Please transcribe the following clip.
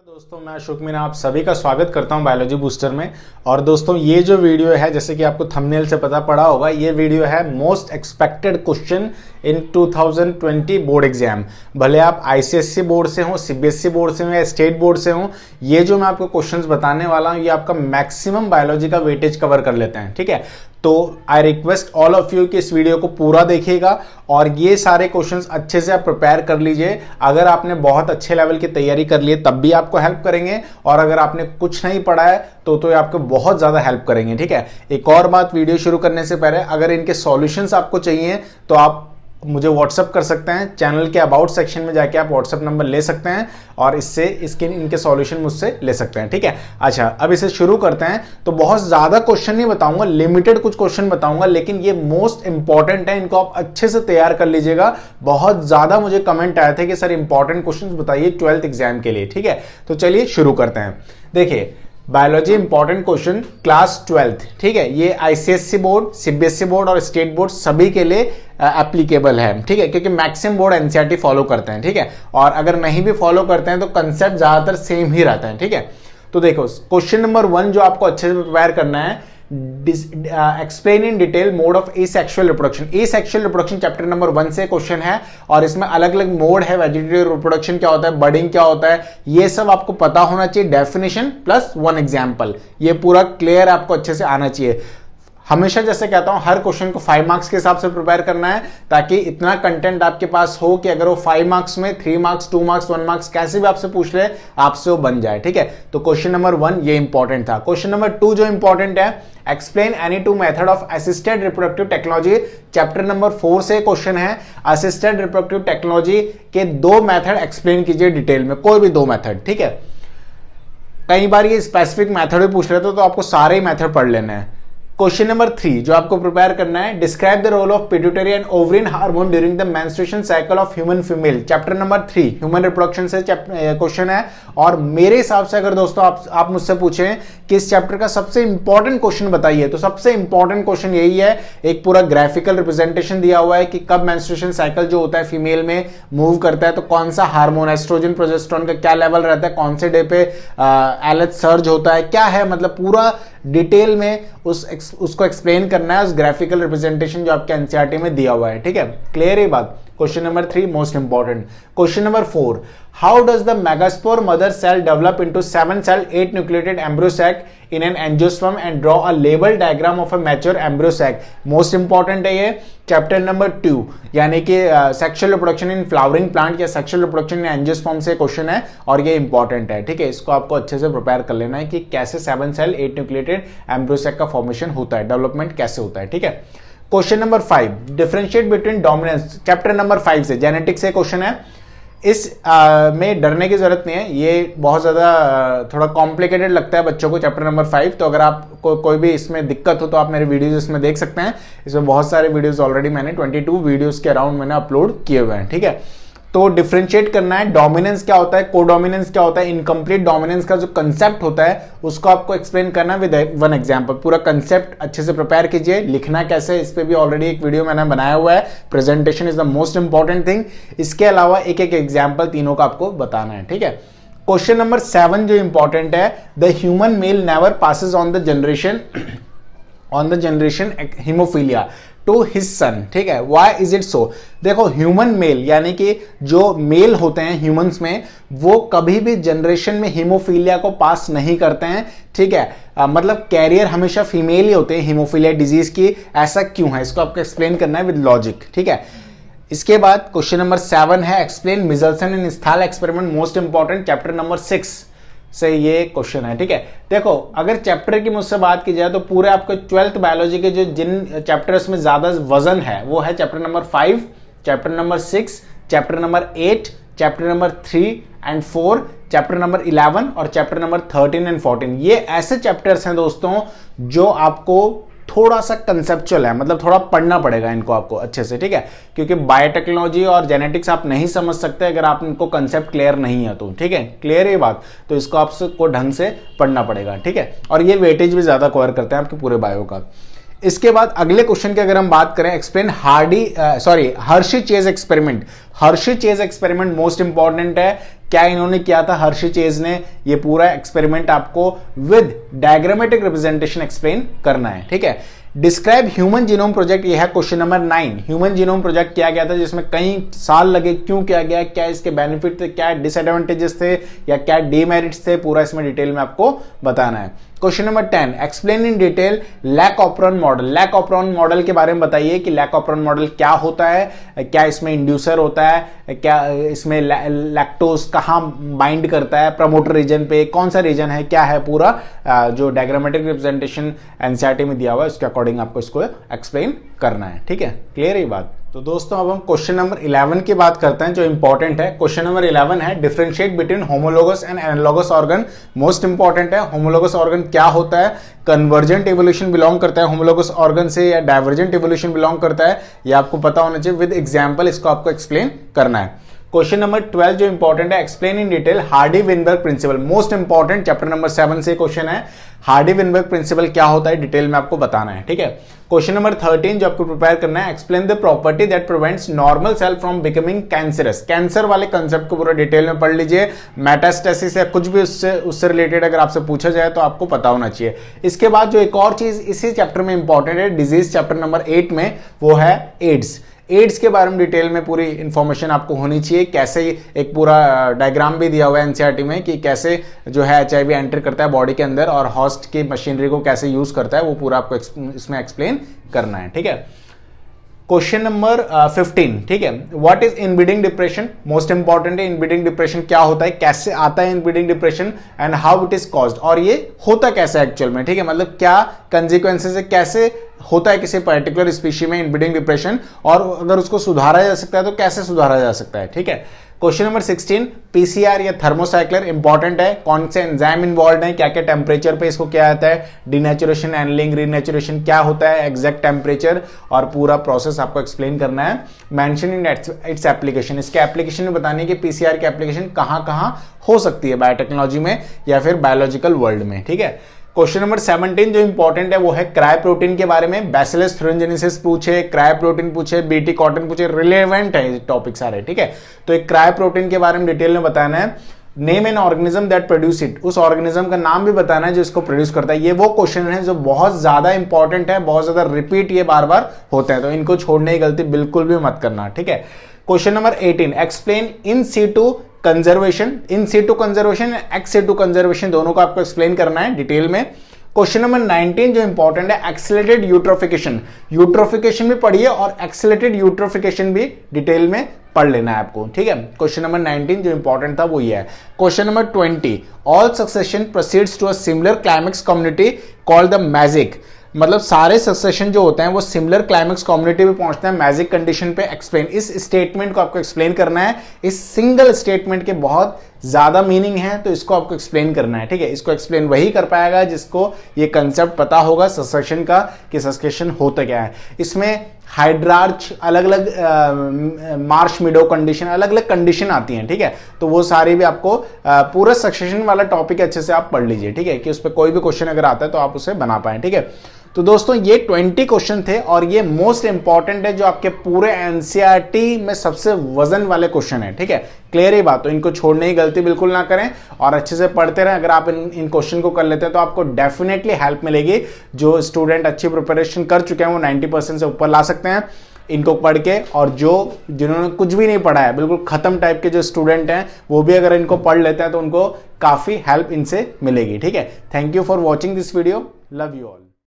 दोस्तों मैं अशोक मीना आप सभी का स्वागत करता हूं बायोलॉजी बूस्टर में। और दोस्तों ये जो वीडियो है, जैसे कि आपको थंबनेल से पता पड़ा होगा, ये वीडियो है most expected question in 2020 board exam. भले आप आईसीएससी बोर्ड से हो, सीबीएसई बोर्ड से हो या स्टेट बोर्ड से हो, ये जो मैं आपको क्वेश्चंस बताने वाला हूं ये आपका मैक्सिमम बायोलॉजी का वेटेज कवर कर लेते हैं। ठीक है, तो I request all of you कि इस वीडियो को पूरा देखिएगा और ये सारे क्वेश्चंस अच्छे से आप प्रिपेयर कर लीजिए। अगर आपने बहुत अच्छे लेवल की तैयारी कर ली है तब भी आपको हेल्प करेंगे, और अगर आपने कुछ नहीं पढ़ा है तो ये आपको बहुत ज्यादा हेल्प करेंगे। ठीक है, एक और बात, वीडियो शुरू करने से पहले अगर इनके सॉल्यूशंस आपको चाहिए तो आप मुझे व्हाट्सअप कर सकते हैं। चैनल के अबाउट सेक्शन में जाके आप व्हाट्सअप नंबर ले सकते हैं और इससे इनके सॉल्यूशन मुझसे ले सकते हैं। ठीक है, अच्छा अब इसे शुरू करते हैं। तो बहुत ज्यादा क्वेश्चन नहीं बताऊंगा, लिमिटेड कुछ क्वेश्चन बताऊंगा, लेकिन ये मोस्ट इंपॉर्टेंट है, इनको आप अच्छे से तैयार कर लीजिएगा। बहुत ज्यादा मुझे कमेंट आए थे कि सर इंपॉर्टेंट क्वेश्चन बताइए 12th एग्जाम के लिए। ठीक है, तो चलिए शुरू करते हैं। देखिए, biology important question class 12th, ठीक है, ये आईसीएससी बोर्ड, सीबीएसई बोर्ड और स्टेट बोर्ड सभी के लिए एप्लीकेबल है। ठीक है, क्योंकि मैक्सिमम बोर्ड एनसीईआरटी फॉलो करते हैं। ठीक है, और अगर नहीं भी फॉलो करते हैं तो कंसेप्ट ज्यादातर सेम ही रहता है। ठीक है, तो देखो क्वेश्चन नंबर 1 जो आपको अच्छे से प्रिपेयर करना है, explain in detail mode of asexual reproduction. Asexual reproduction chapter number 1 से क्वेश्चन है और इसमें अलग अलग मोड है। वेजिटेटिव रिप्रोडक्शन क्या होता है, बडिंग क्या होता है, ये सब आपको पता होना चाहिए। डेफिनेशन प्लस 1 एग्जाम्पल, ये पूरा क्लियर आपको अच्छे से आना चाहिए। हमेशा जैसे कहता हूं, हर क्वेश्चन को 5 मार्क्स के हिसाब से प्रिपेयर करना है, ताकि इतना कंटेंट आपके पास हो कि अगर वो 5 मार्क्स में 3 मार्क्स 2 मार्क्स 1 मार्क्स कैसे भी आपसे पूछ ले, आपसे वो बन जाए। ठीक है, तो क्वेश्चन नंबर 1 ये इंपॉर्टेंट था। क्वेश्चन नंबर 2 जो इंपॉर्टेंट है, explain any 2 method of assisted reproductive technology. Chapter number 4 से क्वेश्चन है, असिस्टेड रिप्रोडक्टिव टेक्नोलॉजी के 2 मेथड एक्सप्लेन कीजिए डिटेल में, कोई भी 2 मेथड। ठीक है, कई बार ये स्पेसिफिक मेथड भी पूछ रहे थे तो आपको सारे ही मेथड पढ़ लेना है। क्वेश्चन नंबर 3 जो आपको प्रिपेयर करना है, describe the role of pituitary and ovarian hormone during the menstruation cycle of human female. Chapter number 3 human reproduction से क्वेश्चन है। और मेरे हिसाब से अगर दोस्तों आप मुझसे पूछें कि इस चैप्टर का सबसे इंपॉर्टेंट क्वेश्चन बताइए, तो सबसे इंपॉर्टेंट क्वेश्चन यही है। एक पूरा ग्राफिकल रिप्रेजेंटेशन दिया हुआ है कि कब मेंस्ट्रुएशन साइकिल जो होता है फीमेल में मूव करता है, तो कौन सा हार्मोन, एस्ट्रोजन प्रोजेस्टेरोन का क्या लेवल रहता है, कौन से डे पे एलएच सर्ज होता है, क्या है, मतलब पूरा डिटेल में उसको एक्सप्लेन करना है, उस ग्राफिकल रिप्रेजेंटेशन जो आपके एनसीईआरटी में दिया हुआ है। ठीक है, क्लियर है बात। Question number 3 most important. Question number 4, how does the megaspore mother cell develop into 7 cell 8 nucleated embryo sac in an angiosperm and draw a label diagram of a mature embryo sac. Most important है ये। Chapter number 2 यानी कि sexual reproduction in flowering plant या sexual reproduction in angiosperm से question है और ये important है। ठीक है, इसको आपको अच्छे से प्रिपेयर कर लेना है कि कैसे 7 सेल 8 न्यूक्लिएटेड एम्ब्रियो सैक का फॉर्मेशन होता है, डेवलपमेंट कैसे होता है। ठीक है, question number 5, differentiate between dominance. Chapter number 5 से जेनेटिक्स से क्वेश्चन है। इस में डरने की जरूरत नहीं है, ये बहुत ज्यादा थोड़ा कॉम्प्लिकेटेड लगता है बच्चों को चैप्टर नंबर 5। तो अगर आपको कोई भी इसमें दिक्कत हो तो आप मेरे वीडियोस इसमें देख सकते हैं। इसमें बहुत सारे वीडियोस ऑलरेडी मैंने 22 वीडियोस के अराउंड मैंने अपलोड किए हुए हैं। ठीक है, तो डिफरेंशिएट करना है, डोमिनेंस क्या होता है, कोडोमिनेंस क्या होता है, इनकम्प्लीट डोमिनेंस का जो कंसेप्ट होता है उसको आपको एक्सप्लेन करना है विद 1 एग्जांपल। पूरा कंसेप्ट अच्छे से प्रिपेयर कीजिए। लिखना कैसे, इस पे भी ऑलरेडी एक वीडियो मैंने बनाया हुआ है। Presentation is the most important thing. इसके अलावा एक एक एग्जाम्पल तीनों का आपको बताना है। ठीक है, क्वेश्चन नंबर 7 जो इंपॉर्टेंट है, the human male never passes on the generation haemophilia to his son. ठीक है, व्हाई इज इट सो। देखो, ह्यूमन मेल यानी कि जो मेल होते हैं ह्यूमंस में, वो कभी भी जनरेशन में हीमोफीलिया को पास नहीं करते हैं। ठीक है, मतलब कैरियर हमेशा फीमेल ही होते हैं हीमोफीलिया डिजीज की। ऐसा क्यों है, इसको आपको एक्सप्लेन करना है विद लॉजिक। ठीक है, इसके बाद क्वेश्चन नंबर 7 है, explain Meselson and Stahl experiment. Most important chapter number 6 से ये क्वेश्चन है। ठीक है, देखो अगर चैप्टर की मुझसे बात की जाए तो पूरे आपको 12th बायोलॉजी के जो जिन चैप्टर्स में ज्यादा वजन है वो है chapter number 5, chapter number 6, chapter number 8, chapter number 3 and 4, chapter number 11 और चैप्टर नंबर 13 एंड 14। ये ऐसे चैप्टर्स हैं दोस्तों जो आपको थोड़ा सा कंसेप्चुअल है, मतलब थोड़ा पढ़ना पड़ेगा इनको आपको अच्छे से। ठीक है, क्योंकि बायोटेक्नोलॉजी और जेनेटिक्स आप नहीं समझ सकते अगर आप इनको कंसेप्ट क्लियर नहीं है तो। ठीक है, क्लियर है बात, तो इसको आपको ढंग से पढ़ना पड़ेगा। ठीक है, और ये वेटेज भी ज्यादा कवर करते हैं आपके पूरे बायो का। इसके बाद अगले क्वेश्चन की अगर हम बात करें, explain Hershey Chase experiment Hershey Chase experiment most important है। क्या इन्होंने किया था हर्षी चेज ने, ये पूरा एक्सपेरिमेंट आपको विद डायग्रामेटिक रिप्रेजेंटेशन एक्सप्लेन करना है, ठीक है। डिस्क्राइब ह्यूमन जीनोम प्रोजेक्ट, ये है question number 9। Human genome project किया गया था जिसमें कई साल लगे, क्यों किया गया, क्या इसके बेनिफिट थे, क्या डिसएडवांटेजेस थे या क्या डीमेरिट्स थे, पूरा इसमें डिटेल में आपको बताना है। Question number 10, explain in detail lac operon model. Lac operon model के बारे में बताइए कि लैक ऑपरॉन मॉडल क्या होता है, क्या इसमें इंड्यूसर होता है, क्या इसमें लैक्टोज कहाँ बाइंड करता है, प्रमोटर रीजन पे कौन सा रीजन है, क्या है, पूरा जो डायग्रामेटिक रिप्रेजेंटेशन एनसीईआरटी में दिया हुआ है उसके अकॉर्डिंग आपको इसको एक्सप्लेन करना है, ठीक है। क्लियर है बात। तो दोस्तों अब हम क्वेश्चन नंबर 11 की बात करते हैं जो इंपॉर्टेंट है। क्वेश्चन नंबर 11 है differentiate between homologous and analogous organ. Most important है। होमोलोगस ऑर्गन क्या होता है, कन्वर्जेंट इवोल्यूशन बिलोंग करता है होमोलोगस ऑर्गन से या डाइवर्जेंट इवोल्यूशन बिलोंग करता है, ये आपको पता होना चाहिए। विद एग्जाम्पल इसको आपको एक्सप्लेन करना है। क्वेश्चन नंबर 12 जो इंपॉर्टेंट है, explain in detail Hardy Weinberg principal. Most important chapter number 7 से क्वेश्चन है। हार्डी विनबर्ग प्रिंसिपल क्या होता है डिटेल में आपको बताना है, ठीक है। क्वेश्चन नंबर 13 जो आपको प्रिपेयर करना है, explain the property that prevents normal cell from becoming cancerous. Cancer वाले कंसेप्ट को पूरा डिटेल में पढ़ लीजिए। मेटास्टेसिस या कुछ भी उससे रिलेटेड अगर आपसे पूछा जाए तो आपको पता होना चाहिए। इसके बाद जो एक और चीज इसी चैप्टर में इंपॉर्टेंट है, डिजीज चैप्टर नंबर 8 में, वो है एड्स। एड्स के बारे में डिटेल में पूरी इंफॉर्मेशन आपको होनी चाहिए। कैसे एक पूरा डायग्राम भी दिया हुआ है एनसीईआरटी में कि कैसे जो है एचआईवी एंटर करता है बॉडी के अंदर और होस्ट की मशीनरी को कैसे यूज करता है, वो पूरा आपको इसमें एक्सप्लेन करना है, ठीक है। क्वेश्चन नंबर 15, ठीक है। What is inbreeding depression. Most important है, इनब्रीडिंग डिप्रेशन क्या होता है, कैसे आता है inbreeding depression and how it is caused, और ये होता कैसे एक्चुअल में, ठीक है। मतलब क्या कंसिक्वेंसेस है, कैसे होता है किसी पर्टिकुलर स्पीशी में इनब्रीडिंग डिप्रेशन, और अगर उसको सुधारा जा सकता है तो कैसे सुधारा जा सकता है, ठीक है। क्वेश्चन नंबर 16, पीसीआर या थर्मोसाइक्लर इंपॉर्टेंट है। कौन से एंजाइम इन्वॉल्व है, क्या क्या टेम्परेचर पे इसको क्या आता है, डिनेचुरेशन, एनलिंग, रीनेचुरेशन क्या होता है, एग्जैक्ट टेम्परेचर, और पूरा प्रोसेस आपको एक्सप्लेन करना है। मेंशन इन इट्स एप्लीकेशन, इसके एप्लीकेशन में बताने की पीसीआर की एप्लीकेशन कहाँ कहाँ हो सकती है बायोटेक्नोलॉजी में या फिर बायोलॉजिकल वर्ल्ड में, ठीक है। क्वेश्चन नंबर 17 जो इंपॉर्टेंट है वो है क्राई प्रोटीन के बारे में। बैसिलस थ्यूरिनजेनेसिस पूछे, क्राई प्रोटीन पूछे, बीटी कॉटन पूछे, रिलेवेंट है टॉपिक सारे, ठीक है। तो एक क्राई प्रोटीन के बारे में डिटेल में बताना है। Name an organism that produce it, उस ऑर्गेनिज्म का नाम भी बताना है जो इसको प्रोड्यूस करता है। ये वो क्वेश्चन है जो बहुत ज्यादा इंपॉर्टेंट है, बहुत ज्यादा रिपीट ये बार बार होते हैं, तो इनको छोड़ने की गलती बिल्कुल भी मत करना, ठीक है। Question number 18, explain in situ conservation. In situ conservation, ex situ conservation, दोनों को आपको एक्सप्लेन करना है डिटेल में। क्वेश्चन नंबर 19 जो इंपॉर्टेंट है, एक्सेलरेटेड यूट्रोफिकेशन। यूट्रोफिकेशन भी पढ़िए और एक्सेलरेटेड यूट्रोफिकेशन भी डिटेल में पढ़ लेना है आपको, ठीक है। क्वेश्चन नंबर 19 जो इंपॉर्टेंट था वो ये है। Question number 20, all succession proceeds to a similar climax community called the magic. मतलब सारे सक्सेशन जो होते हैं वो सिमिलर क्लाइमेक्स कम्युनिटी में पहुंचते हैं मैजिक कंडीशन पे। एक्सप्लेन, इस स्टेटमेंट को आपको एक्सप्लेन करना है। इस सिंगल स्टेटमेंट के बहुत ज्यादा मीनिंग है तो इसको आपको एक्सप्लेन करना है, ठीक है। इसको एक्सप्लेन वही कर पाएगा जिसको ये कंसेप्ट पता होगा सक्सेशन का, कि सक्सेशन होता क्या है। इसमें हाइड्रार्च, अलग अलग मार्श मिडो कंडीशन, अलग अलग कंडीशन आती हैं, ठीक है। तो वो सारी भी आपको पूरा सक्सेशन वाला टॉपिक अच्छे से आप पढ़ लीजिए, ठीक है, कि उस पर कोई भी क्वेश्चन अगर आता है तो आप उसे बना पाए, ठीक है। तो दोस्तों ये 20 क्वेश्चन थे और ये मोस्ट इंपॉर्टेंट है जो आपके पूरे एनसीईआरटी में सबसे वजन वाले क्वेश्चन है, ठीक है। क्लियर ही बात, तो इनको छोड़ने की गलती बिल्कुल ना करें और अच्छे से पढ़ते रहें। अगर आप इन क्वेश्चन को कर लेते हैं तो आपको डेफिनेटली हेल्प मिलेगी। जो स्टूडेंट अच्छी प्रिपरेशन कर चुके हैं वो 90% से ऊपर ला सकते हैं इनको पढ़ के, और जिन्होंने कुछ भी नहीं पढ़ा है, बिल्कुल खत्म टाइप के जो स्टूडेंट हैं, वो भी अगर इनको पढ़ लेते हैं तो उनको काफी हेल्प इनसे मिलेगी, ठीक है। Thank you for watching this video, love you all.